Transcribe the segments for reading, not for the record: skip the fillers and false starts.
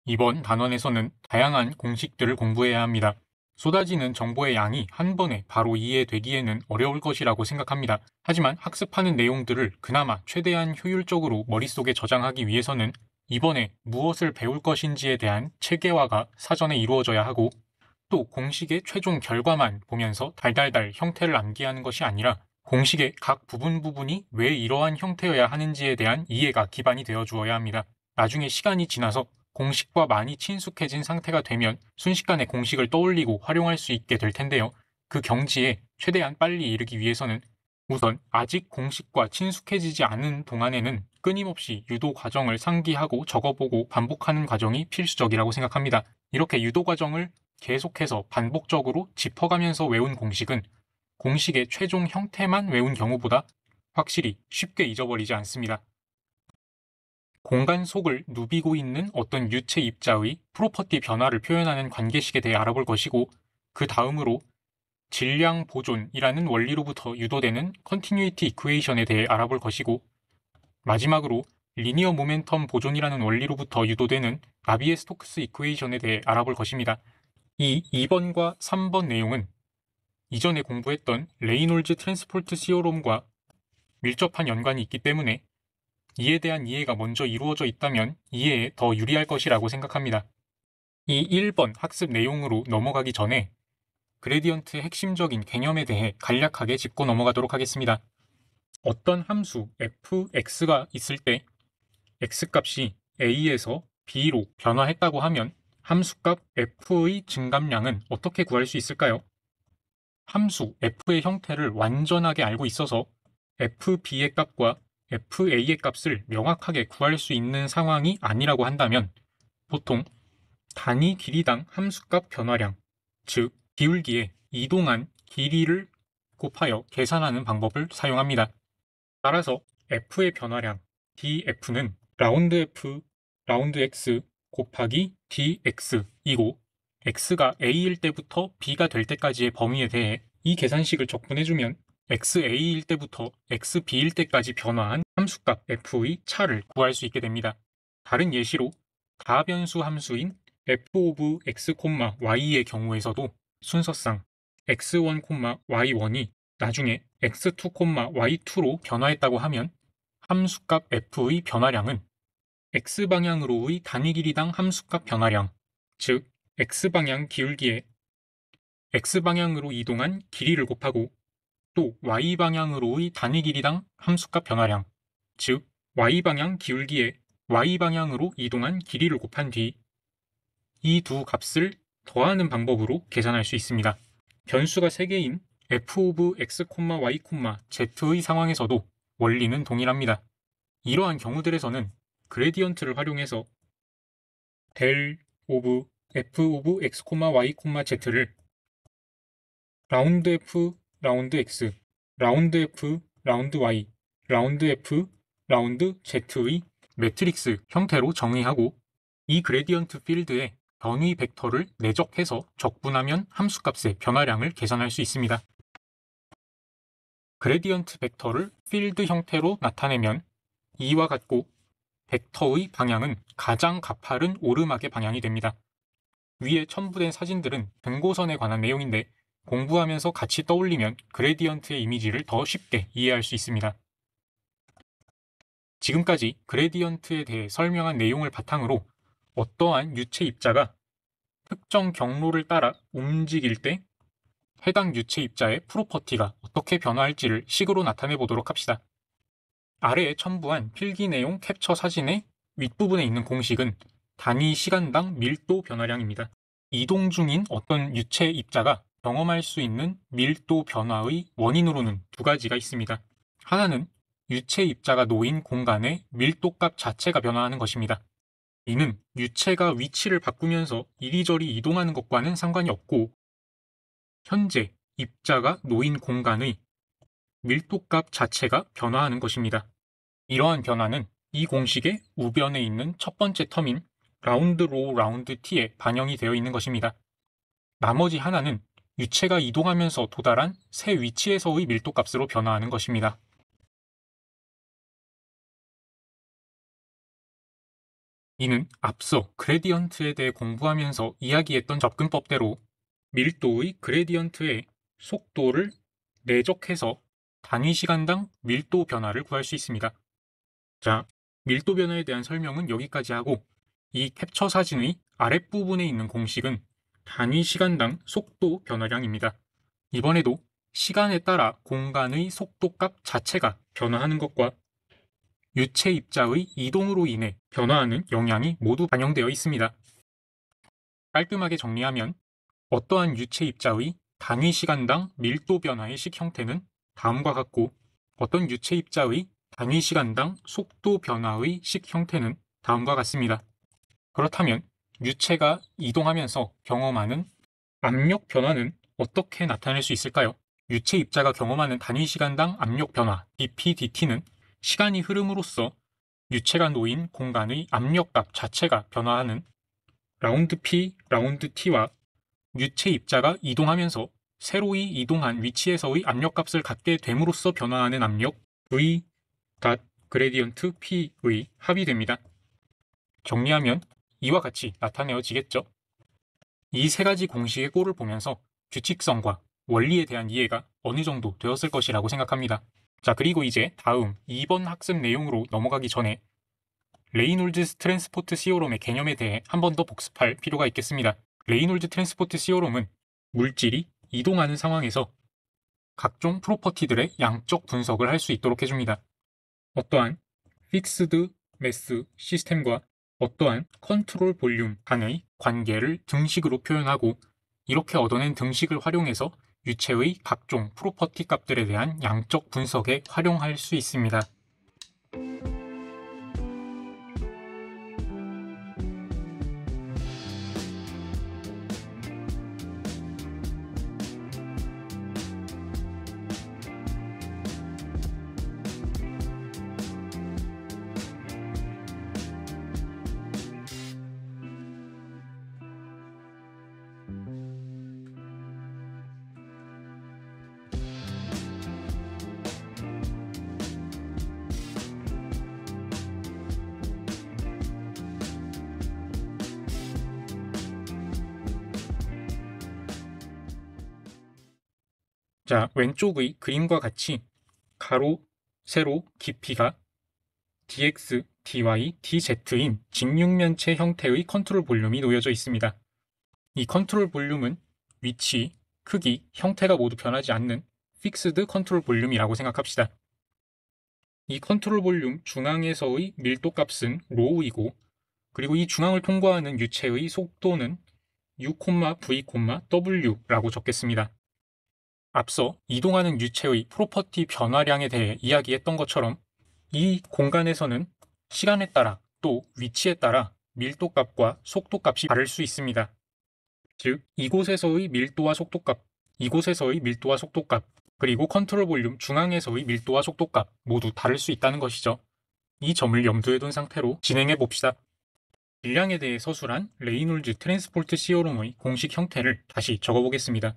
이번 단원에서는 다양한 공식들을 공부해야 합니다. 쏟아지는 정보의 양이 한 번에 바로 이해되기에는 어려울 것이라고 생각합니다. 하지만 학습하는 내용들을 그나마 최대한 효율적으로 머릿속에 저장하기 위해서는 이번에 무엇을 배울 것인지에 대한 체계화가 사전에 이루어져야 하고, 또 공식의 최종 결과만 보면서 달달달 형태를 암기하는 것이 아니라 공식의 각 부분이 왜 이러한 형태여야 하는지에 대한 이해가 기반이 되어 주어야 합니다. 나중에 시간이 지나서 공식과 많이 친숙해진 상태가 되면 순식간에 공식을 떠올리고 활용할 수 있게 될 텐데요. 그 경지에 최대한 빨리 이르기 위해서는 우선 아직 공식과 친숙해지지 않은 동안에는 끊임없이 유도 과정을 상기하고 적어보고 반복하는 과정이 필수적이라고 생각합니다. 이렇게 유도 과정을 계속해서 반복적으로 짚어가면서 외운 공식은 공식의 최종 형태만 외운 경우보다 확실히 쉽게 잊어버리지 않습니다. 공간 속을 누비고 있는 어떤 유체 입자의 프로퍼티 변화를 표현하는 관계식에 대해 알아볼 것이고, 그 다음으로 질량 보존이라는 원리로부터 유도되는 컨티뉴이티 이퀘이션에 대해 알아볼 것이고, 마지막으로 리니어 모멘텀 보존이라는 원리로부터 유도되는 나비에-스토크스 이퀘이션에 대해 알아볼 것입니다. 이 2번과 3번 내용은 이전에 공부했던 레이놀즈 트랜스포트 시오롬과 밀접한 연관이 있기 때문에 이에 대한 이해가 먼저 이루어져 있다면 이해에 더 유리할 것이라고 생각합니다. 이 1번 학습 내용으로 넘어가기 전에 그레디언트의 핵심적인 개념에 대해 간략하게 짚고 넘어가도록 하겠습니다. 어떤 함수 fx가 있을 때 x값이 a에서 b로 변화했다고 하면 함수값 f의 증감량은 어떻게 구할 수 있을까요? 함수 f의 형태를 완전하게 알고 있어서 fb의 값과 fa의 값을 명확하게 구할 수 있는 상황이 아니라고 한다면 보통 단위 길이당 함수값 변화량, 즉 기울기에 이동한 길이를 곱하여 계산하는 방법을 사용합니다. 따라서 f의 변화량 df는 라운드 f, 라운드 x 곱하기 dx이고, x가 a일 때부터 b가 될 때까지의 범위에 대해 이 계산식을 적분해주면 xa일 때부터 xb일 때까지 변화한 함수값 f의 차를 구할 수 있게 됩니다. 다른 예시로 다변수 함수인 f of x, y의 경우에서도 순서상 x1, y1이 나중에 x2, y2로 변화했다고 하면 함수값 f의 변화량은 x방향으로의 단위 길이당 함수값 변화량, 즉 x방향 기울기에 x방향으로 이동한 길이를 곱하고 또 y방향으로의 단위 길이당 함수값 변화량, 즉 y방향 기울기에 y방향으로 이동한 길이를 곱한 뒤 이 두 값을 더하는 방법으로 계산할 수 있습니다. 변수가 3개인 f of x, y, z의 상황에서도 원리는 동일합니다. 이러한 경우들에서는 그레디언트를 활용해서 del of f of x, y, z를 라운드 f, 라운드 x, 라운드 f, 라운드 y, 라운드 f, 라운드 z의 매트릭스 형태로 정의하고 이 그레디언트 필드에 변위 벡터를 내적해서 적분하면 함수값의 변화량을 계산할 수 있습니다. 그레디언트 벡터를 필드 형태로 나타내면 이와 같고 벡터의 방향은 가장 가파른 오르막의 방향이 됩니다. 위에 첨부된 사진들은 등고선에 관한 내용인데 공부하면서 같이 떠올리면 그레디언트의 이미지를 더 쉽게 이해할 수 있습니다. 지금까지 그레디언트에 대해 설명한 내용을 바탕으로 어떠한 유체 입자가 특정 경로를 따라 움직일 때 해당 유체 입자의 프로퍼티가 어떻게 변화할지를 식으로 나타내 보도록 합시다. 아래에 첨부한 필기 내용 캡처 사진의 윗부분에 있는 공식은 단위 시간당 밀도 변화량입니다. 이동 중인 어떤 유체 입자가 경험할 수 있는 밀도 변화의 원인으로는 두 가지가 있습니다. 하나는 유체 입자가 놓인 공간의 밀도값 자체가 변화하는 것입니다. 이는 유체가 위치를 바꾸면서 이리저리 이동하는 것과는 상관이 없고 현재 입자가 놓인 공간의 밀도값 자체가 변화하는 것입니다. 이러한 변화는 이 공식의 우변에 있는 첫 번째 텀인 라운드 로 라운드 t에 반영이 되어 있는 것입니다. 나머지 하나는 유체가 이동하면서 도달한 새 위치에서의 밀도값으로 변화하는 것입니다. 이는 앞서 그레디언트에 대해 공부하면서 이야기했던 접근법대로 밀도의 그레디언트의 속도를 내적해서 단위 시간당 밀도 변화를 구할 수 있습니다. 자, 밀도 변화에 대한 설명은 여기까지 하고 이 캡처 사진의 아랫부분에 있는 공식은 단위 시간당 속도 변화량입니다. 이번에도 시간에 따라 공간의 속도값 자체가 변화하는 것과 유체 입자의 이동으로 인해 변화하는 영향이 모두 반영되어 있습니다. 깔끔하게 정리하면 어떠한 유체 입자의 단위 시간당 밀도 변화의 식 형태는 다음과 같고 어떤 유체 입자의 단위 시간당 속도 변화의 식 형태는 다음과 같습니다. 그렇다면 유체가 이동하면서 경험하는 압력 변화는 어떻게 나타낼 수 있을까요? 유체 입자가 경험하는 단위 시간당 압력 변화 dP, dT는 시간이 흐름으로써 유체가 놓인 공간의 압력값 자체가 변화하는 라운드 P, 라운드 T와 유체 입자가 이동하면서 새로이 이동한 위치에서의 압력값을 갖게 됨으로써 변화하는 압력 V, 그레디언트 P의 합이 됩니다. 정리하면 이와 같이 나타내어지겠죠. 이 세 가지 공식의 꼴을 보면서 규칙성과 원리에 대한 이해가 어느 정도 되었을 것이라고 생각합니다. 자, 그리고 이제 다음 2번 학습 내용으로 넘어가기 전에 레이놀즈 트랜스포트 시오롬의 개념에 대해 한 번 더 복습할 필요가 있겠습니다. 레이놀즈 트랜스포트 시오롬은 물질이 이동하는 상황에서 각종 프로퍼티들의 양적 분석을 할 수 있도록 해줍니다. 어떠한 픽스드 매스 시스템과 어떠한 컨트롤 볼륨 간의 관계를 등식으로 표현하고 이렇게 얻어낸 등식을 활용해서 유체의 각종 프로퍼티 값들에 대한 양적 분석에 활용할 수 있습니다. 자, 왼쪽의 그림과 같이 가로, 세로 깊이가 dx, dy, dz인 직육면체 형태의 컨트롤 볼륨이 놓여져 있습니다. 이 컨트롤 볼륨은 위치, 크기, 형태가 모두 변하지 않는 픽스드 컨트롤 볼륨이라고 생각합시다. 이 컨트롤 볼륨 중앙에서의 밀도 값은 로우이고 그리고 이 중앙을 통과하는 유체의 속도는 u, v, w라고 적겠습니다. 앞서 이동하는 유체의 프로퍼티 변화량에 대해 이야기했던 것처럼 이 공간에서는 시간에 따라 또 위치에 따라 밀도값과 속도값이 다를 수 있습니다. 즉, 이곳에서의 밀도와 속도값, 이곳에서의 밀도와 속도값, 그리고 컨트롤 볼륨 중앙에서의 밀도와 속도값 모두 다를 수 있다는 것이죠. 이 점을 염두에 둔 상태로 진행해 봅시다. 질량에 대해 서술한 레이놀즈 트랜스포트 시오롬의 공식 형태를 다시 적어보겠습니다.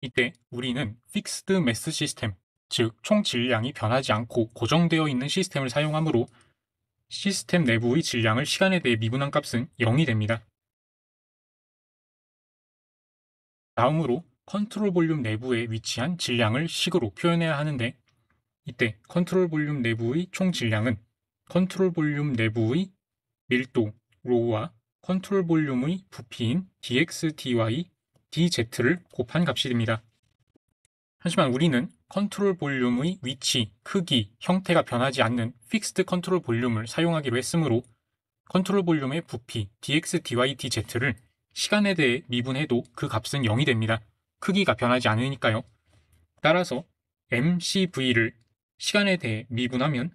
이때 우리는 픽스드 매스 시스템, 즉 총 질량이 변하지 않고 고정되어 있는 시스템을 사용하므로 시스템 내부의 질량을 시간에 대해 미분한 값은 0이 됩니다. 다음으로 컨트롤 볼륨 내부에 위치한 질량을 식으로 표현해야 하는데 이때 컨트롤 볼륨 내부의 총 질량은 컨트롤 볼륨 내부의 밀도, 로우와 컨트롤 볼륨의 부피인 dx, dy, dz를 곱한 값이 됩니다. 하지만 우리는 컨트롤 볼륨의 위치, 크기, 형태가 변하지 않는 픽스드 컨트롤 볼륨을 사용하기로 했으므로 컨트롤 볼륨의 부피 dx, dy, dz를 시간에 대해 미분해도 그 값은 0이 됩니다. 크기가 변하지 않으니까요. 따라서 mcv를 시간에 대해 미분하면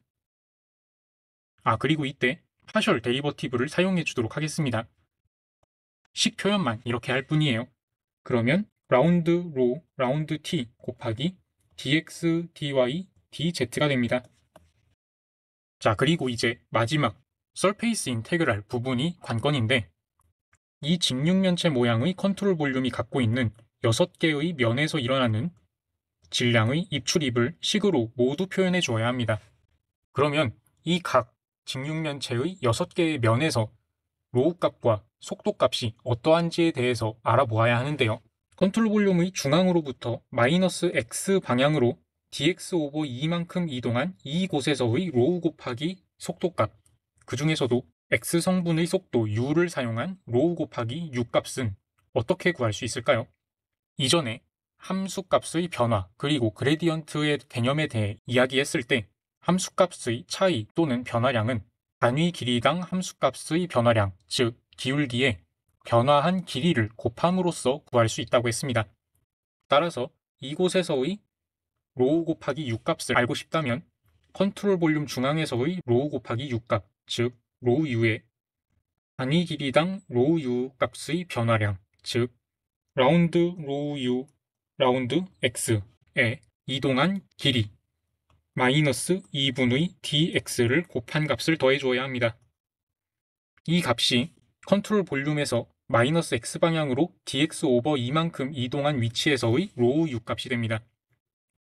그리고 이때 파셜 데리버티브를 사용해 주도록 하겠습니다. 식 표현만 이렇게 할 뿐이에요. 그러면 라운드 로, 라운드 t 곱하기 dx, dy, dz가 됩니다. 자, 그리고 이제 마지막 서페이스 인테그랄 부분이 관건인데 이 직육면체 모양의 컨트롤 볼륨이 갖고 있는 6개의 면에서 일어나는 질량의 입출입을 식으로 모두 표현해 주어야 합니다. 그러면 이 각 직육면체의 6개의 면에서 로우 값과 속도 값이 어떠한지에 대해서 알아보아야 하는데요. 컨트롤 볼륨의 중앙으로부터 마이너스 x 방향으로 dx 오버 2만큼 이동한 이곳에서의 로우 곱하기 속도값, 그 중에서도 x 성분의 속도 u를 사용한 로우 곱하기 u 값은 어떻게 구할 수 있을까요? 이전에 함수값의 변화 그리고 그레디언트의 개념에 대해 이야기했을 때 함수값의 차이 또는 변화량은 단위 길이당 함수값의 변화량, 즉 기울기에 변화한 길이를 곱함으로써 구할 수 있다고 했습니다. 따라서 이곳에서의 로우 곱하기 u 값을 알고 싶다면 컨트롤 볼륨 중앙에서의 로우 곱하기 u 값, 즉 로우 u의 단위 길이당 로우 u 값의 변화량, 즉 라운드 로우 u 라운드 x에 이동한 길이 마이너스 2분의 dx를 곱한 값을 더해줘야 합니다. 이 값이 컨트롤 볼륨에서 마이너스 x 방향으로 dx 오버 2만큼 이동한 위치에서의 로우 u 값이 됩니다.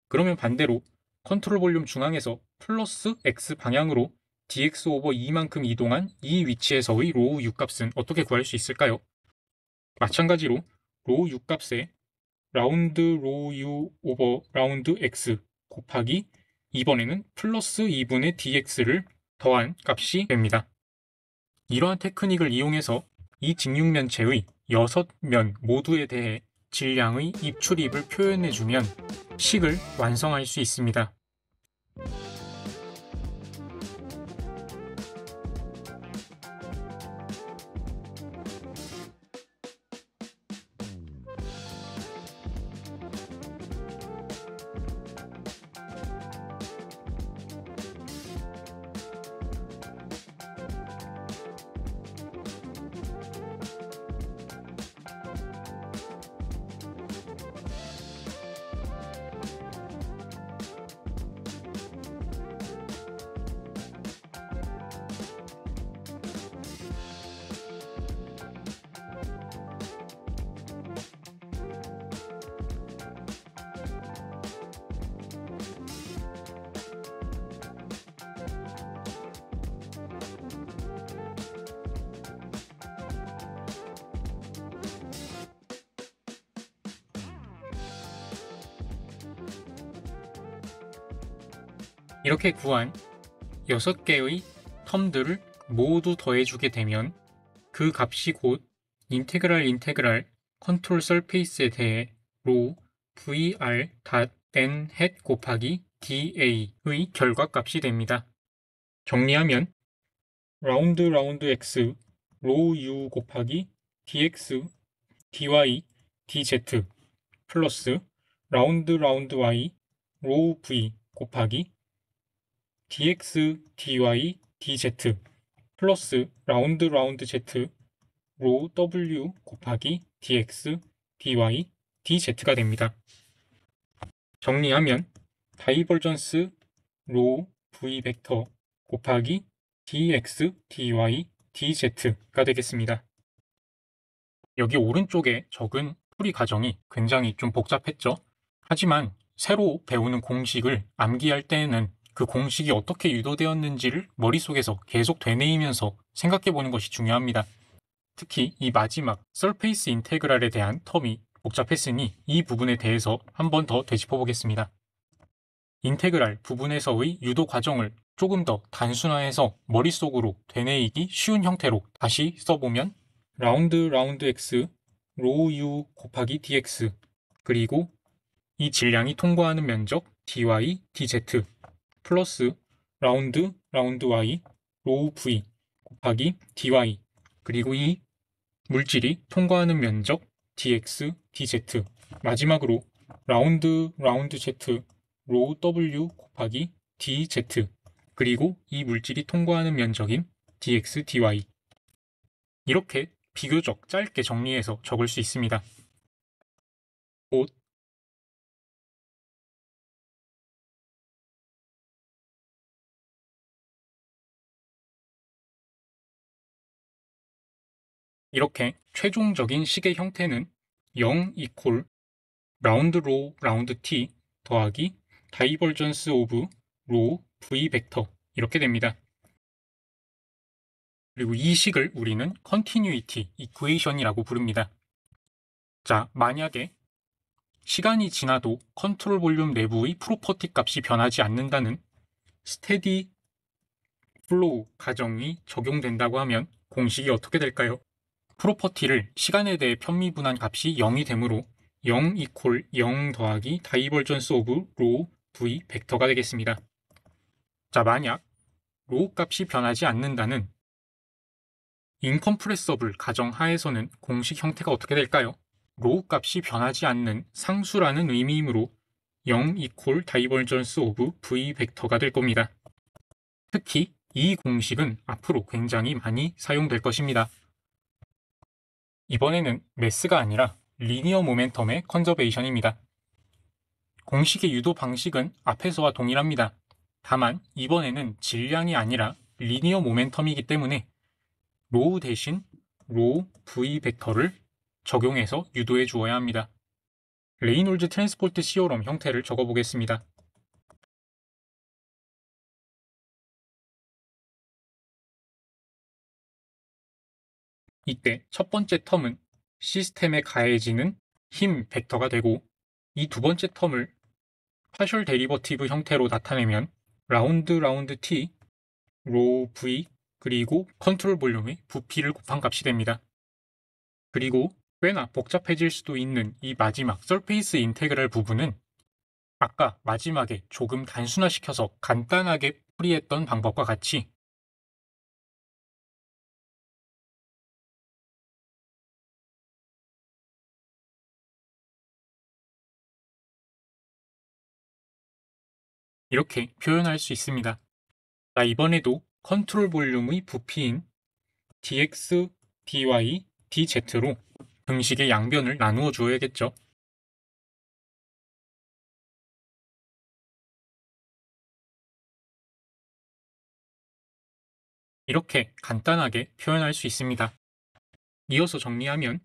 그러면 반대로 컨트롤 볼륨 중앙에서 플러스 x 방향으로 dx 오버 2만큼 이동한 이 위치에서의 로우 u 값은 어떻게 구할 수 있을까요? 마찬가지로 로우 u 값에 라운드 로우 u 오버 라운드 x 곱하기 이번에는 플러스 2분의 dx를 더한 값이 됩니다. 이러한 테크닉을 이용해서 이 직육면체의 6면 모두에 대해 질량의 입출입을 표현해주면 식을 완성할 수 있습니다. 이렇게 구한 6개의 텀들을 모두 더해주게 되면 그 값이 곧 인테그랄 컨트롤 서페이스에 대해 로 vr.n hat 곱하기 da의 결과값이 됩니다. 정리하면 라운드 x 로우 u 곱하기 dx dy dz 플러스 라운드 y 로우 v 곱하기 dx dy dz 플러스 라운드 z 로우 w 곱하기 dx dy dz가 됩니다. 정리하면 다이버전스 로우 v 벡터 곱하기 dx dy dz가 되겠습니다. 여기 오른쪽에 적은 풀이 과정이 굉장히 좀 복잡했죠? 하지만 새로 배우는 공식을 암기할 때에는 그 공식이 어떻게 유도되었는지를 머릿속에서 계속 되뇌이면서 생각해보는 것이 중요합니다. 특히 이 마지막 서페이스 인테그랄에 대한 텀이 복잡했으니 이 부분에 대해서 한 번 더 되짚어보겠습니다. 인테그랄 부분에서의 유도 과정을 조금 더 단순화해서 머릿속으로 되뇌이기 쉬운 형태로 다시 써보면 라운드 x 로우 u 곱하기 dx 그리고 이 질량이 통과하는 면적 dy dz 플러스 라운드 y 로우 v 곱하기 dy 그리고 이 물질이 통과하는 면적 dx dz 마지막으로 라운드 z 로우 w 곱하기 dz 그리고 이 물질이 통과하는 면적인 dx dy 이렇게 비교적 짧게 정리해서 적을 수 있습니다. 곧 이렇게 최종적인 식의 형태는 0 이퀄 라운드 로 라운드 t 더하기 다이버전스 오브 로 V 벡터 이렇게 됩니다. 그리고 이 식을 우리는 컨티뉴이티 이퀘이션이라고 부릅니다. 자, 만약에 시간이 지나도 컨트롤 볼륨 내부의 프로퍼티 값이 변하지 않는다는 스테디 플로우 가정이 적용된다고 하면 공식이 어떻게 될까요? 프로퍼티를 시간에 대해 편미분한 값이 0이 되므로 0 이퀄 0 더하기 다이버전스 오브 로 V 벡터가 되겠습니다. 자, 만약 로 값이 변하지 않는다는 인컴프레서블 가정 하에서는 공식 형태가 어떻게 될까요? 로 값이 변하지 않는 상수라는 의미이므로 0 이퀄 다이버전스 오브 V 벡터가 될 겁니다. 특히 이 공식은 앞으로 굉장히 많이 사용될 것입니다. 이번에는 매스가 아니라 리니어 모멘텀의 컨저베이션입니다. 공식의 유도 방식은 앞에서와 동일합니다. 다만 이번에는 질량이 아니라 리니어 모멘텀이기 때문에 로우 대신 로 V 벡터를 적용해서 유도해 주어야 합니다. 레이놀즈 트랜스포트 시오럼 형태를 적어보겠습니다. 이때 첫 번째 텀은 시스템에 가해지는 힘 벡터가 되고 이 두 번째 텀을 파셜 데리버티브 형태로 나타내면 라운드 t 로 v 그리고 컨트롤 볼륨의 부피를 곱한 값이 됩니다. 그리고 꽤나 복잡해질 수도 있는 이 마지막 서페이스 인테그랄 부분은 아까 마지막에 조금 단순화시켜서 간단하게 풀이했던 방법과 같이 이렇게 표현할 수 있습니다. 자, 이번에도 컨트롤 볼륨의 부피인 dx, dy, dz로 등식의 양변을 나누어 주어야겠죠. 이렇게 간단하게 표현할 수 있습니다. 이어서 정리하면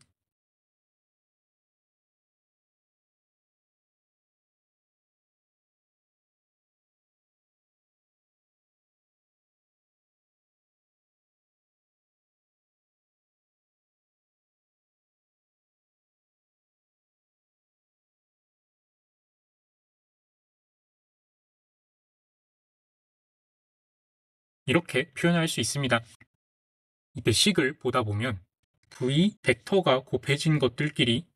이렇게 표현할 수 있습니다. 이때 식을 보다 보면 v 벡터가 곱해진 것들끼리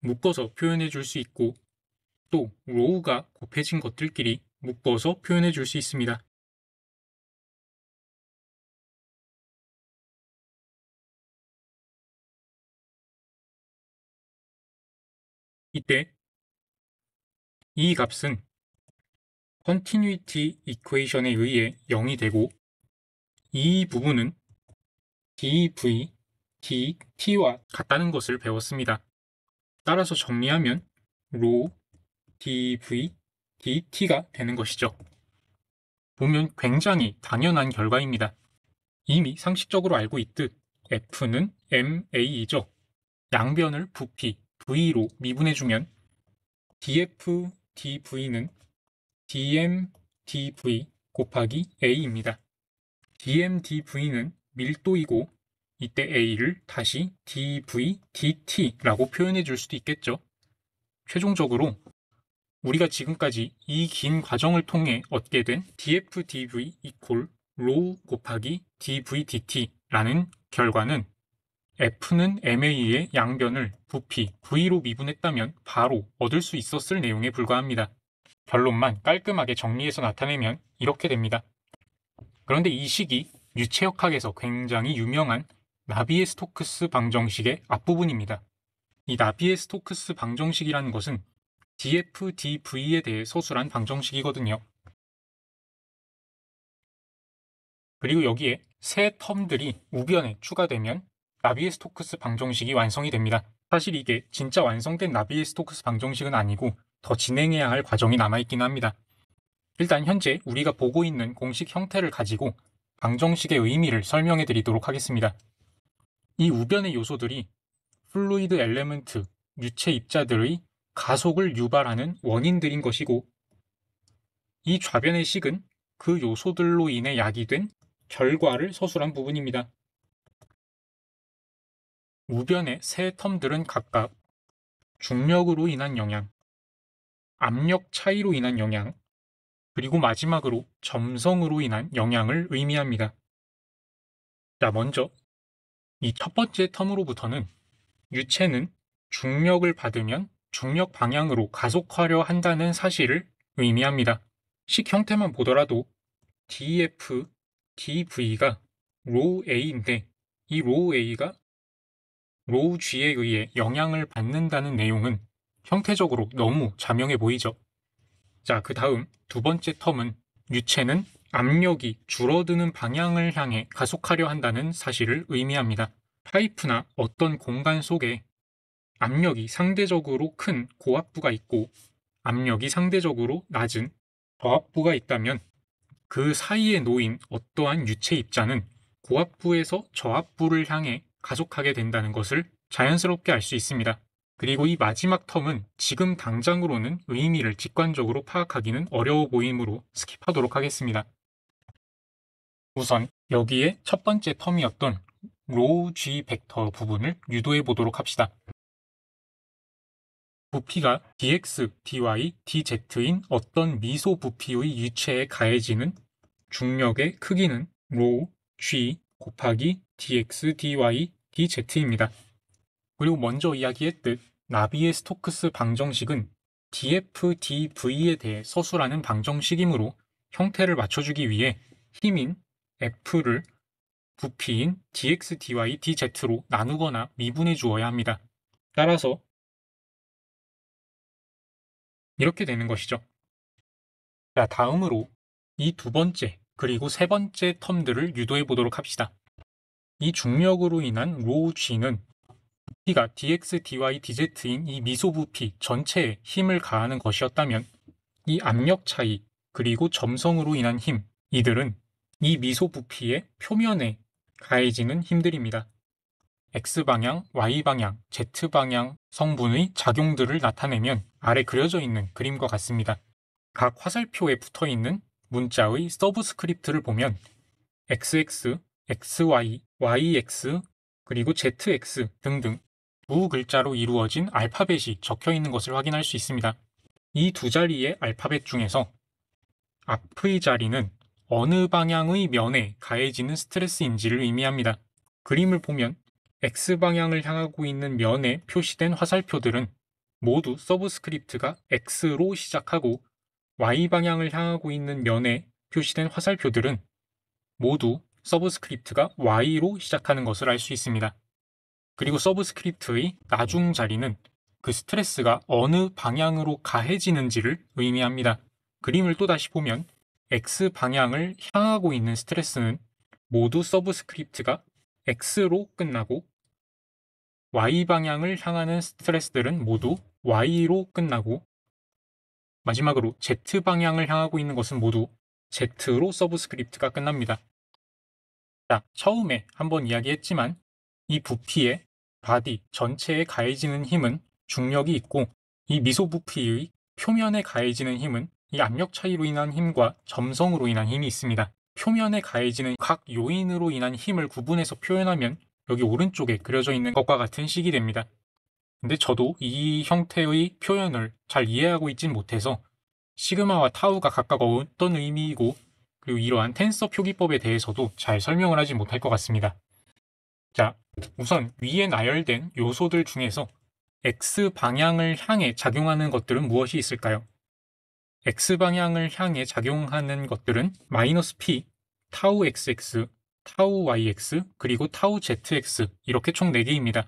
묶어서 표현해 줄 수 있고 또 로우가 곱해진 것들끼리 묶어서 표현해 줄 수 있습니다. 이때 이 값은 continuity equation에 의해 0이 되고 이 부분은 dv, dt와 같다는 것을 배웠습니다. 따라서 정리하면 rho dv, dt가 되는 것이죠. 보면 굉장히 당연한 결과입니다. 이미 상식적으로 알고 있듯 F는 ma이죠. 양변을 부피 V로 미분해주면 dF, dV는 dm, dV 곱하기 A입니다. dm, dV는 밀도이고 이때 A를 다시 dV, dt라고 표현해 줄 수도 있겠죠. 최종적으로 우리가 지금까지 이 긴 과정을 통해 얻게 된 df, dv 이퀄 rho 곱하기 dv, dt라는 결과는 F는 MA의 양변을 부피 V로 미분했다면 바로 얻을 수 있었을 내용에 불과합니다. 결론만 깔끔하게 정리해서 나타내면 이렇게 됩니다. 그런데 이 식이 유체역학에서 굉장히 유명한 나비에-스토크스 방정식의 앞부분입니다. 이 나비에-스토크스 방정식이라는 것은 df, dv에 대해 서술한 방정식이거든요. 그리고 여기에 새 텀들이 우변에 추가되면 나비에-스토크스 방정식이 완성이 됩니다. 사실 이게 진짜 완성된 나비에-스토크스 방정식은 아니고 더 진행해야 할 과정이 남아있긴 합니다. 일단 현재 우리가 보고 있는 공식 형태를 가지고 방정식의 의미를 설명해 드리도록 하겠습니다. 이 우변의 요소들이 플루이드 엘레먼트, 유체 입자들의 가속을 유발하는 원인들인 것이고, 이 좌변의 식은 그 요소들로 인해 야기된 결과를 서술한 부분입니다. 우변의 세 텀들은 각각 중력으로 인한 영향, 압력 차이로 인한 영향, 그리고 마지막으로 점성으로 인한 영향을 의미합니다. 자, 먼저 이 첫 번째 텀으로부터는 유체는 중력을 받으면 중력 방향으로 가속하려 한다는 사실을 의미합니다. 식 형태만 보더라도 df, dv가 rho a인데 이 rho a가 rho g에 의해 영향을 받는다는 내용은 형태적으로 너무 자명해 보이죠. 자, 그 다음 두 번째 텀은 유체는 압력이 줄어드는 방향을 향해 가속하려 한다는 사실을 의미합니다. 파이프나 어떤 공간 속에 압력이 상대적으로 큰 고압부가 있고 압력이 상대적으로 낮은 저압부가 있다면 그 사이에 놓인 어떠한 유체 입자는 고압부에서 저압부를 향해 가속하게 된다는 것을 자연스럽게 알 수 있습니다. 그리고 이 마지막 텀은 지금 당장으로는 의미를 직관적으로 파악하기는 어려워 보이므로 스킵하도록 하겠습니다. 우선 여기에 첫 번째 텀이었던 rho g 벡터 부분을 유도해 보도록 합시다. 부피가 dx, dy, dz인 어떤 미소 부피의 유체에 가해지는 중력의 크기는 rho g 곱하기 dx, dy, dz입니다. 그리고 먼저 이야기했듯 나비의 스토크스 방정식은 df, dv에 대해 서술하는 방정식이므로 형태를 맞춰주기 위해 힘인 F를 부피인 dx, dy, dz로 나누거나 미분해 주어야 합니다. 따라서 이렇게 되는 것이죠. 자, 다음으로 이 두 번째 그리고 세 번째 텀들을 유도해 보도록 합시다. 이 중력으로 인한 rho g는 부피가 dx, dy, dz인 이 미소 부피 전체에 힘을 가하는 것이었다면 이 압력 차이 그리고 점성으로 인한 힘, 이들은 이 미소 부피의 표면에 가해지는 힘들입니다. X방향, Y방향, Z방향 성분의 작용들을 나타내면 아래 그려져 있는 그림과 같습니다. 각 화살표에 붙어 있는 문자의 서브스크립트를 보면 XX, XY, YX, 그리고 ZX 등등 두 글자로 이루어진 알파벳이 적혀 있는 것을 확인할 수 있습니다. 이 두 자리의 알파벳 중에서 앞의 자리는 어느 방향의 면에 가해지는 스트레스인지를 의미합니다. 그림을 보면 X방향을 향하고 있는 면에 표시된 화살표들은 모두 서브스크립트가 X로 시작하고 Y방향을 향하고 있는 면에 표시된 화살표들은 모두 서브스크립트가 Y로 시작하는 것을 알 수 있습니다. 그리고 서브스크립트의 나중 자리는 그 스트레스가 어느 방향으로 가해지는지를 의미합니다. 그림을 또다시 보면 X방향을 향하고 있는 스트레스는 모두 서브스크립트가 X로 끝나고 Y방향을 향하는 스트레스들은 모두 Y로 끝나고 마지막으로 Z방향을 향하고 있는 것은 모두 Z로 서브스크립트가 끝납니다. 자, 처음에 한번 이야기했지만 이 부피에 바디 전체에 가해지는 힘은 중력이 있고 이 미소 부피의 표면에 가해지는 힘은 이 압력 차이로 인한 힘과 점성으로 인한 힘이 있습니다. 표면에 가해지는 각 요인으로 인한 힘을 구분해서 표현하면 여기 오른쪽에 그려져 있는 것과 같은 식이 됩니다. 근데 저도 이 형태의 표현을 잘 이해하고 있진 못해서 시그마와 타우가 각각 어떤 의미이고 그리고 이러한 텐서 표기법에 대해서도 잘 설명을 하지 못할 것 같습니다. 자, 우선 위에 나열된 요소들 중에서 X방향을 향해 작용하는 것들은 무엇이 있을까요? X방향을 향해 작용하는 것들은 마이너스 P, 타우 XX, 타우 YX, 그리고 타우 ZX 이렇게 총 4개입니다.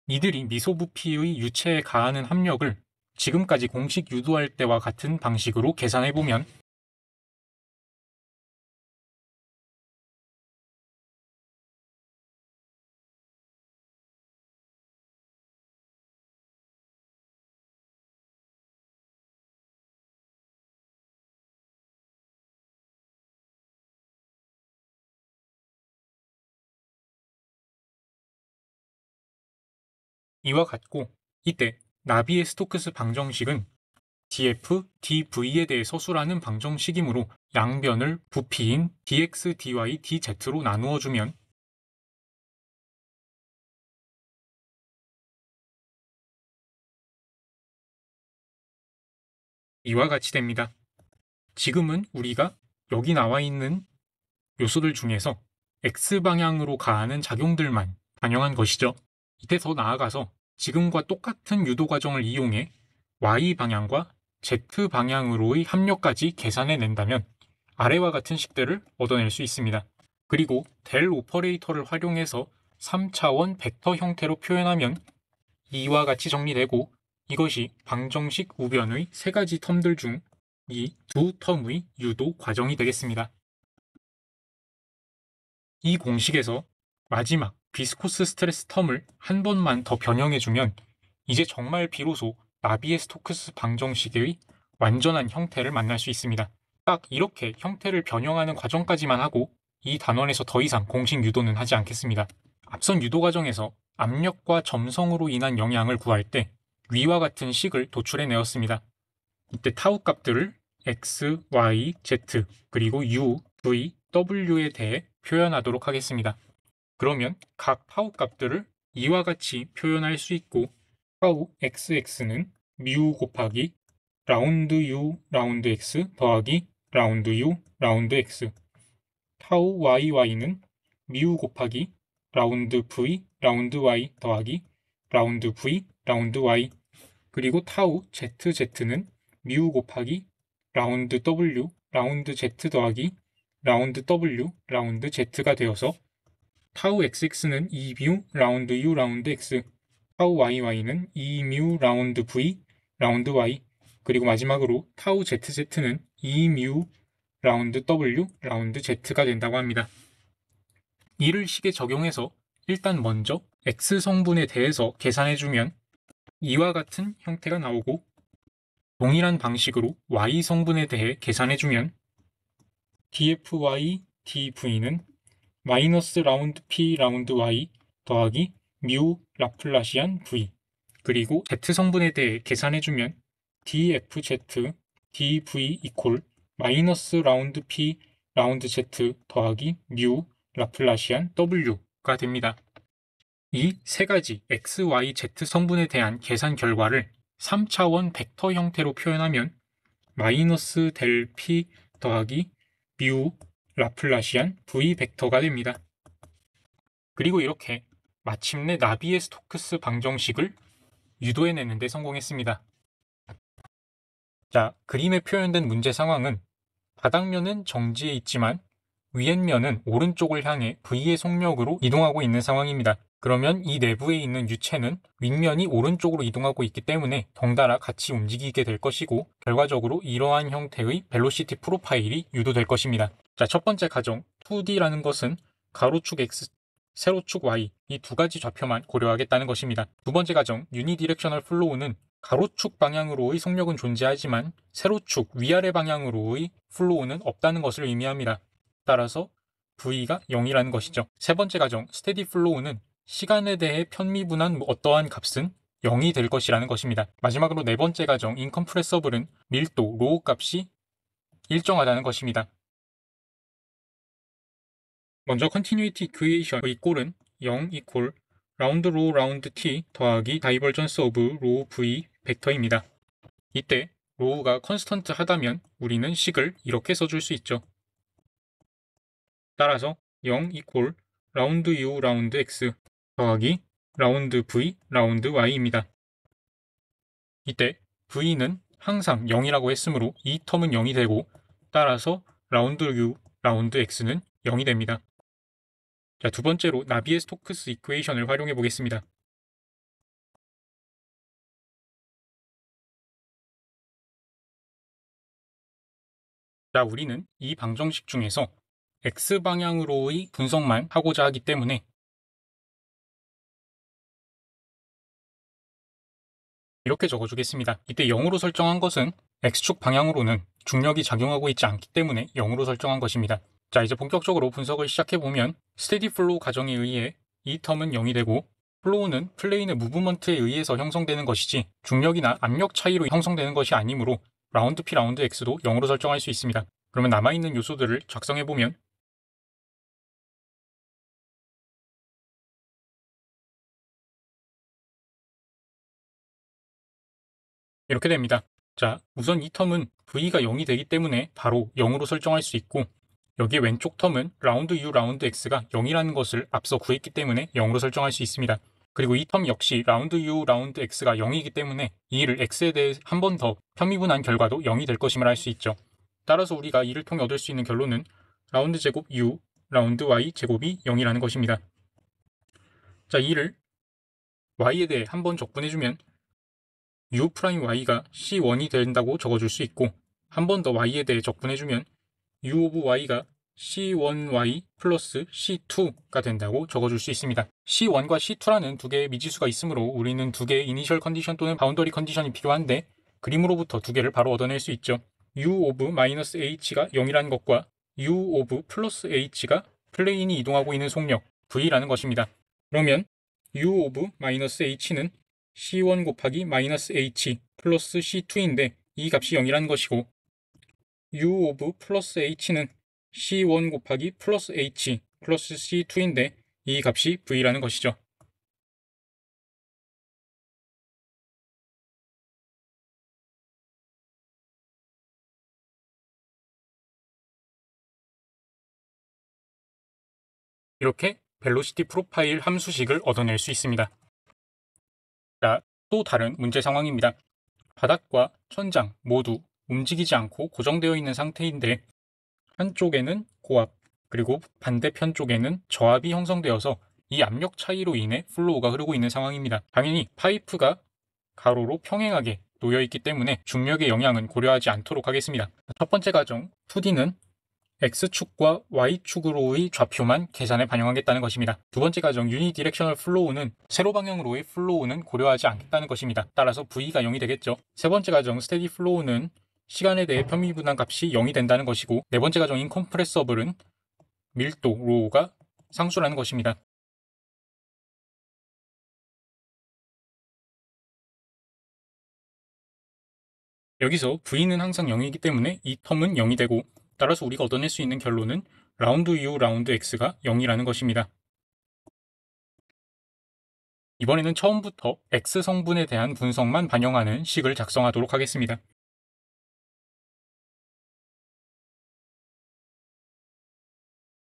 이들이 미소부피의 유체에 가하는 압력을 지금까지 공식 유도할 때와 같은 방식으로 계산해보면 이와 같고 이때 나비의 스토크스 방정식은 df, dv에 대해 서술하는 방정식이므로 양변을 부피인 dx, dy, dz로 나누어 주면 이와 같이 됩니다. 지금은 우리가 여기 나와 있는 요소들 중에서 x방향으로 가하는 작용들만 반영한 것이죠. 이때 더 나아가서 지금과 똑같은 유도 과정을 이용해 y방향과 z방향으로의 합력까지 계산해 낸다면 아래와 같은 식들을 얻어낼 수 있습니다. 그리고 델 오퍼레이터를 활용해서 3차원 벡터 형태로 표현하면 이와 같이 정리되고 이것이 방정식 우변의 세 가지 텀들 중 이 두 텀의 유도 과정이 되겠습니다. 이 공식에서 마지막 비스코스 스트레스 텀을 한 번만 더 변형해주면 이제 정말 비로소 나비의 스토크스 방정식의 완전한 형태를 만날 수 있습니다. 딱 이렇게 형태를 변형하는 과정까지만 하고 이 단원에서 더 이상 공식 유도는 하지 않겠습니다. 앞선 유도 과정에서 압력과 점성으로 인한 영향을 구할 때 위와 같은 식을 도출해 내었습니다. 이때 타우 값들을 x, y, z, 그리고 u, v, w에 대해 표현하도록 하겠습니다. 그러면 각 타우 값들을 이와 같이 표현할 수 있고 타우 xx는 mu 곱하기 라운드 u 라운드 x 더하기 라운드 u 라운드 x 타우yy는 mu 곱하기 라운드 v 라운드 y 더하기 라운드 v 라운드 y 그리고 타우 zz는 mu 곱하기 라운드 w 라운드 z 더하기 라운드 w 라운드 z가 되어서 타우 xx는 2mu 라운드 u 라운드 x 타우yy는 2mu 라운드 v 라운드 y 그리고 마지막으로 타우 zz는 2mu 라운드 w 라운드 z가 된다고 합니다. 이를 식에 적용해서 일단 먼저 x 성분에 대해서 계산해주면 이와 같은 형태가 나오고 동일한 방식으로 y 성분에 대해 계산해주면 dfy dv는 마이너스 라운드 p 라운드 y 더하기 뮤 라플라시안 v 그리고 z 성분에 대해 계산해주면 dfz dv 이퀄 마이너스 라운드 p 라운드 z 더하기 뮤 라플라시안 w가 됩니다. 이 세 가지 x, y, z 성분에 대한 계산 결과를 3차원 벡터 형태로 표현하면 마이너스 델 p 더하기 뮤 라플라시안 v 벡터가 됩니다. 그리고 이렇게 마침내 나비의 스토크스 방정식을 유도해내는 데 성공했습니다. 자, 그림에 표현된 문제 상황은 바닥면은 정지해 있지만 위엔면은 오른쪽을 향해 V의 속력으로 이동하고 있는 상황입니다. 그러면 이 내부에 있는 유체는 윗면이 오른쪽으로 이동하고 있기 때문에 덩달아 같이 움직이게 될 것이고 결과적으로 이러한 형태의 벨로시티 프로파일이 유도될 것입니다. 자, 첫 번째 가정 2D라는 것은 가로축 X, 세로축 Y 이 두 가지 좌표만 고려하겠다는 것입니다. 두 번째 가정 유니디렉셔널 플로우는 가로축 방향으로의 속력은 존재하지만 세로축 위아래 방향으로의 플로우는 없다는 것을 의미합니다. 따라서 V가 0이라는 것이죠. 세 번째 가정 스테디 플로우는 시간에 대해 편미분한 어떠한 값은 0이 될 것이라는 것입니다. 마지막으로 네 번째 가정 인컴프레서블은 밀도 로우 값이 일정하다는 것입니다. 먼저 컨티뉴이티 이퀘이션의 꼴은 0 이퀄 라운드 로 라운드 t 더하기 다이버전스 오브 로 v 벡터입니다. 이때 로우가 컨스턴트 하다면 우리는 식을 이렇게 써줄 수 있죠. 따라서 0 이퀄 라운드 u 라운드 x 더하기 라운드 v 라운드 y입니다. 이때 v는 항상 0이라고 했으므로 이 텀은 0이 되고 따라서 라운드 u 라운드 x는 0이 됩니다. 자, 두 번째로 나비의 스토크스 이퀘이션을 활용해 보겠습니다. 자, 우리는 이 방정식 중에서 x방향으로의 분석만 하고자 하기 때문에 이렇게 적어주겠습니다. 이때 0으로 설정한 것은 x축 방향으로는 중력이 작용하고 있지 않기 때문에 0으로 설정한 것입니다. 자, 이제 본격적으로 분석을 시작해보면 스테디 플로우 가정에 의해 이 텀은 0이 되고 플로우는 플레인의 무브먼트에 의해서 형성되는 것이지 중력이나 압력 차이로 형성되는 것이 아니므로 라운드 P, 라운드 X도 0으로 설정할 수 있습니다. 그러면 남아있는 요소들을 작성해보면 이렇게 됩니다. 자, 우선 이 텀은 V가 0이 되기 때문에 바로 0으로 설정할 수 있고 여기에 왼쪽 텀은 라운드 U, 라운드 X가 0이라는 것을 앞서 구했기 때문에 0으로 설정할 수 있습니다. 그리고 이 텀 역시 라운드 U, 라운드 X가 0이기 때문에 이를 X에 대해 한 번 더 편미분한 결과도 0이 될 것임을 알 수 있죠. 따라서 우리가 이를 통해 얻을 수 있는 결론은 라운드 제곱 U, 라운드 Y 제곱이 0이라는 것입니다. 자, 이를 Y에 대해 한 번 적분해주면 U'Y가 C1이 된다고 적어줄 수 있고 한 번 더 Y에 대해 적분해주면 U of Y가 C1Y 플러스 C2가 된다고 적어줄 수 있습니다. C1과 C2라는 두 개의 미지수가 있으므로 우리는 두 개의 이니셜 컨디션 또는 바운더리 컨디션이 필요한데 그림으로부터 두 개를 바로 얻어낼 수 있죠. U of H가 0이라는 것과 U of 플러스 H가 플레인이 이동하고 있는 속력 V라는 것입니다. 그러면 U of H는 C1 곱하기 마이너스 H 플러스 C2인데 이 값이 0이라는 것이고 U of 플러스 H는 C1 곱하기 플러스 H 플러스 C2인데 이 값이 V라는 것이죠. 이렇게 벨로시티 프로파일 함수식을 얻어낼 수 있습니다. 자, 또 다른 문제 상황입니다. 바닥과 천장 모두 움직이지 않고 고정되어 있는 상태인데 한쪽에는 고압 그리고 반대편 쪽에는 저압이 형성되어서 이 압력 차이로 인해 플로우가 흐르고 있는 상황입니다. 당연히 파이프가 가로로 평행하게 놓여있기 때문에 중력의 영향은 고려하지 않도록 하겠습니다. 첫 번째 가정 2D는 X축과 Y축으로의 좌표만 계산에 반영하겠다는 것입니다. 두 번째 가정 유니디렉셔널 플로우는 세로 방향으로의 플로우는 고려하지 않겠다는 것입니다. 따라서 V가 0이 되겠죠. 세 번째 가정 스테디 플로우는 시간에 대해 편미분한 값이 0이 된다는 것이고 네 번째 가정 인컴프레서블은 밀도 로우가 상수라는 것입니다. 여기서 V는 항상 0이기 때문에 이 텀은 0이 되고 따라서 우리가 얻어낼 수 있는 결론은 라운드 U, 라운드 X가 0이라는 것입니다. 이번에는 처음부터 X 성분에 대한 분석만 반영하는 식을 작성하도록 하겠습니다.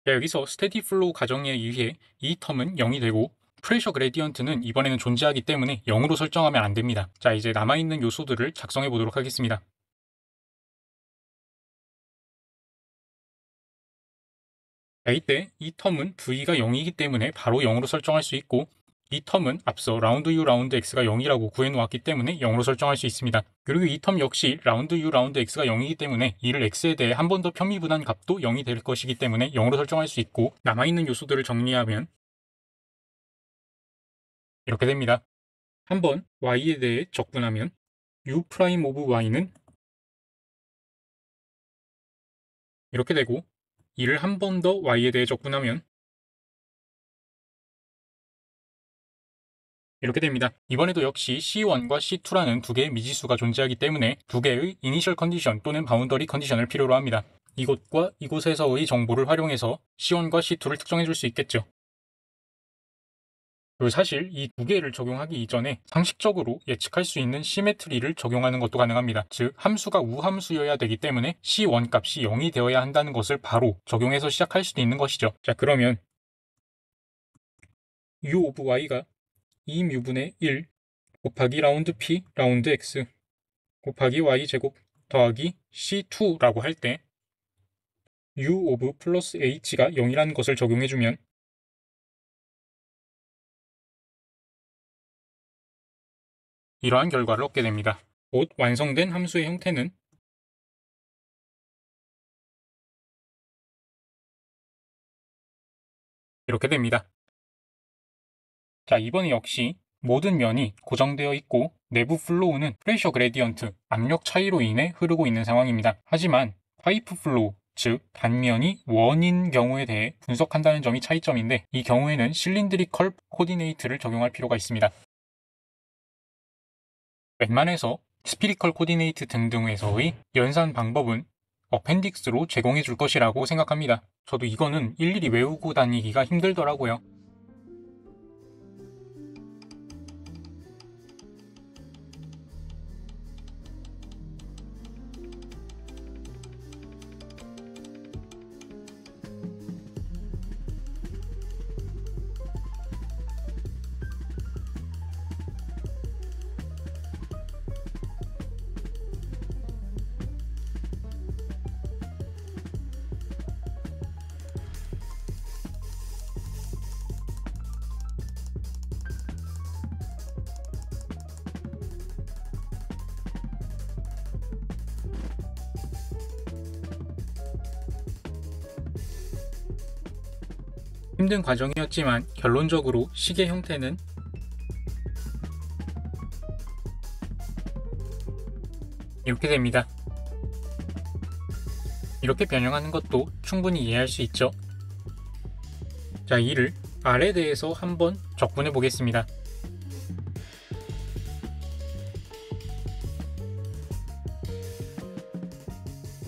자, 여기서 스테디 플로우 가정에 의해 이 텀은 0이 되고 프레셔 그레디언트는 이번에는 존재하기 때문에 0으로 설정하면 안 됩니다. 자, 이제 남아있는 요소들을 작성해 보도록 하겠습니다. 자, 이때 이 텀은 V가 0이기 때문에 바로 0으로 설정할 수 있고 이 텀은 앞서 라운드 U, 라운드 X가 0이라고 구해놓았기 때문에 0으로 설정할 수 있습니다. 그리고 이 텀 역시 라운드 U, 라운드 X가 0이기 때문에 이를 X에 대해 한 번 더 편미분한 값도 0이 될 것이기 때문에 0으로 설정할 수 있고 남아있는 요소들을 정리하면 이렇게 됩니다. 한번 Y에 대해 적분하면 U' of Y는 이렇게 되고 이를 한 번 더 Y에 대해 적분하면 이렇게 됩니다. 이번에도 역시 C1과 C2라는 두 개의 미지수가 존재하기 때문에 두 개의 이니셜 컨디션 또는 바운더리 컨디션을 필요로 합니다. 이곳과 이곳에서의 정보를 활용해서 C1과 C2를 특정해 줄 수 있겠죠. 그리고 사실 이 두 개를 적용하기 이전에 상식적으로 예측할 수 있는 시메트리를 적용하는 것도 가능합니다. 즉 함수가 우함수여야 되기 때문에 C1 값이 0이 되어야 한다는 것을 바로 적용해서 시작할 수도 있는 것이죠. 자, 그러면 U of Y가 2μ분의 1 곱하기 라운드 P, 라운드 X 곱하기 Y 제곱 더하기 C2라고 할 때 U of 플러스 H가 0이라는 것을 적용해주면 이러한 결과를 얻게 됩니다. 곧 완성된 함수의 형태는 이렇게 됩니다. 자, 이번에 역시 모든 면이 고정되어 있고 내부 플로우는 프레셔 그레디언트, 압력 차이로 인해 흐르고 있는 상황입니다. 하지만 파이프 플로우, 즉 단면이 원인 경우에 대해 분석한다는 점이 차이점인데, 이 경우에는 실린드리컬 코디네이트를 적용할 필요가 있습니다. 웬만해서 스피리컬 코디네이트 등등에서의 연산 방법은 어펜딕스로 제공해 줄 것이라고 생각합니다. 저도 이거는 일일이 외우고 다니기가 힘들더라고요. 힘든 과정이었지만 결론적으로 식의 형태는 이렇게 됩니다. 이렇게 변형하는 것도 충분히 이해할 수 있죠. 자, 이를 R에 대해서 한번 적분해 보겠습니다.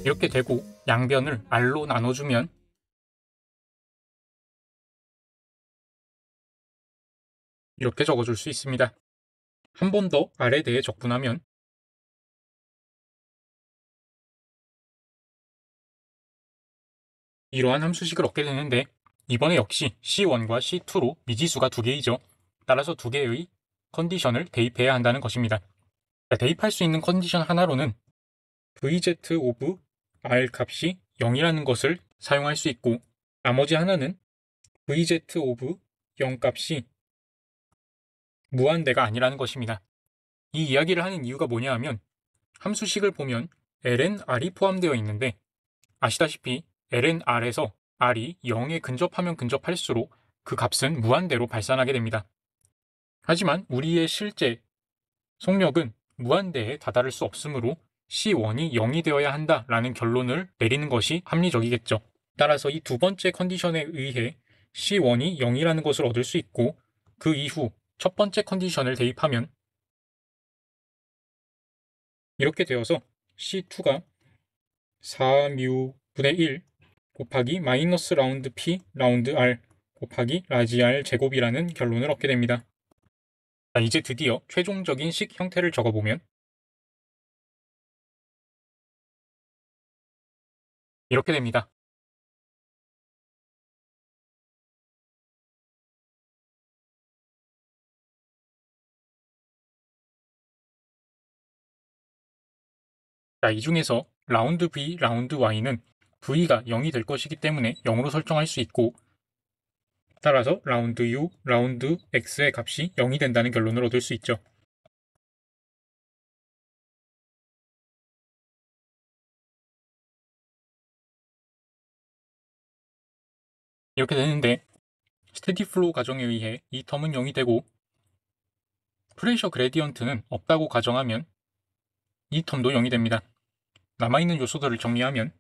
이렇게 되고 양변을 R로 나눠주면 이렇게 적어줄 수 있습니다. 한 번 더 R에 대해 적분하면 이러한 함수식을 얻게 되는데, 이번에 역시 C1과 C2로 미지수가 두 개이죠. 따라서 두 개의 컨디션을 대입해야 한다는 것입니다. 대입할 수 있는 컨디션 하나로는 VZ 오브 R 값이 0이라는 것을 사용할 수 있고, 나머지 하나는 VZ 오브 0 값이 무한대가 아니라는 것입니다. 이 이야기를 하는 이유가 뭐냐 하면, 함수식을 보면 ln r이 포함되어 있는데, 아시다시피 ln r에서 r이 0에 근접하면 근접할수록 그 값은 무한대로 발산하게 됩니다. 하지만 우리의 실제 속력은 무한대에 다다를 수 없으므로 C1이 0이 되어야 한다라는 결론을 내리는 것이 합리적이겠죠. 따라서 이 두 번째 컨디션에 의해 C1이 0이라는 것을 얻을 수 있고, 그 이후 첫 번째 컨디션을 대입하면 이렇게 되어서 C2가 4μ분의 1 곱하기 마이너스 라운드 P 라운드 R 곱하기 라지 R 제곱이라는 결론을 얻게 됩니다. 자, 이제 드디어 최종적인 식 형태를 적어보면 이렇게 됩니다. 자, 이 중에서 라운드 V, 라운드 Y는 V가 0이 될 것이기 때문에 0으로 설정할 수 있고, 따라서 라운드 U, 라운드 X의 값이 0이 된다는 결론을 얻을 수 있죠. 이렇게 되는데, 스테디 플로우 가정에 의해 이 텀은 0이 되고, 프레셔 그레디언트는 없다고 가정하면 이 텀도 0이 됩니다. 남아있는 요소들을 정리하면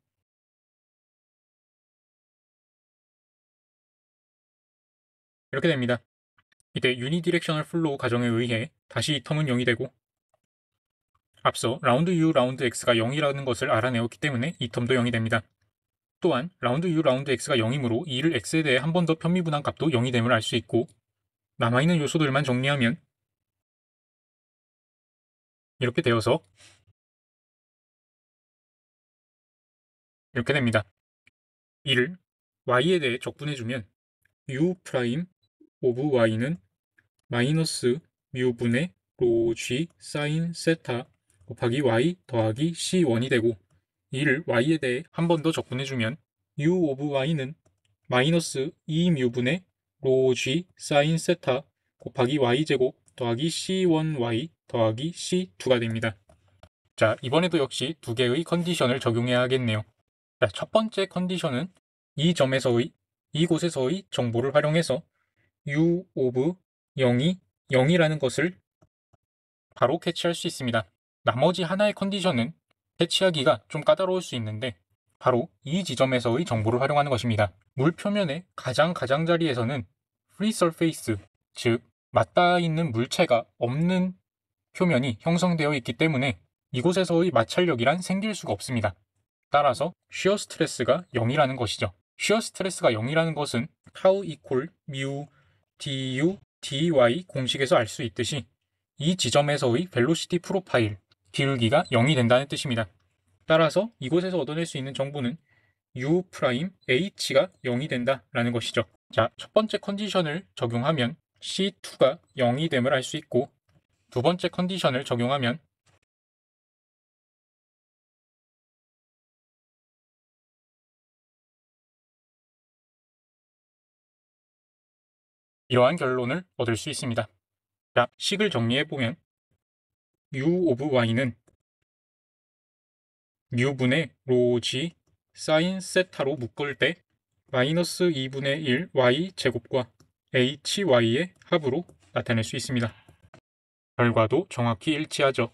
이렇게 됩니다. 이때 유니디렉셔널 플로우 가정에 의해 다시 이 텀은 0이 되고, 앞서 라운드 U, 라운드 X가 0이라는 것을 알아내었기 때문에 이 텀도 0이 됩니다. 또한 라운드 U, 라운드 X가 0이므로 이를 X에 대해 한 번 더 편미분한 값도 0이 됨을 알 수 있고, 남아있는 요소들만 정리하면 이렇게 되어서 이렇게 됩니다. 이를 Y에 대해 적분해주면 U 프라임 오브 Y는 마이너스 뮤분의 로 G 사인 세타 곱하기 Y 더하기 C1이 되고, 이를 Y에 대해 한 번 더 적분해주면 U 오브 Y는 마이너스 2뮤분의 로 G 사인 세타 곱하기 Y제곱 더하기 C1Y 더하기 C2가 됩니다. 자, 이번에도 역시 두 개의 컨디션을 적용해야 하겠네요. 자, 첫 번째 컨디션은 이곳에서의 정보를 활용해서 U 오브 0이 0이라는 것을 바로 캐치할 수 있습니다. 나머지 하나의 컨디션은 캐치하기가 좀 까다로울 수 있는데, 바로 이 지점에서의 정보를 활용하는 것입니다. 물 표면의 가장자리에서는 free surface, 즉 맞닿아 있는 물체가 없는 표면이 형성되어 있기 때문에 이곳에서의 마찰력이란 생길 수가 없습니다. 따라서 shear 스트레스가 0이라는 것이죠. shear 스트레스가 0이라는 것은 tau equal mu du dy 공식에서 알 수 있듯이 이 지점에서의 velocity 프로파일, 기울기가 0이 된다는 뜻입니다. 따라서 이곳에서 얻어낼 수 있는 정보는 U'H가 0이 된다라는 것이죠. 자, 첫 번째 컨디션을 적용하면 C2가 0이 됨을 알 수 있고, 두 번째 컨디션을 적용하면 이러한 결론을 얻을 수 있습니다. 자, 식을 정리해보면 U of Y는 μ분의 ρg 사인 세타로 묶을 때 마이너스 2분의 1 y 제곱과 hy의 합으로 나타낼 수 있습니다. 결과도 정확히 일치하죠.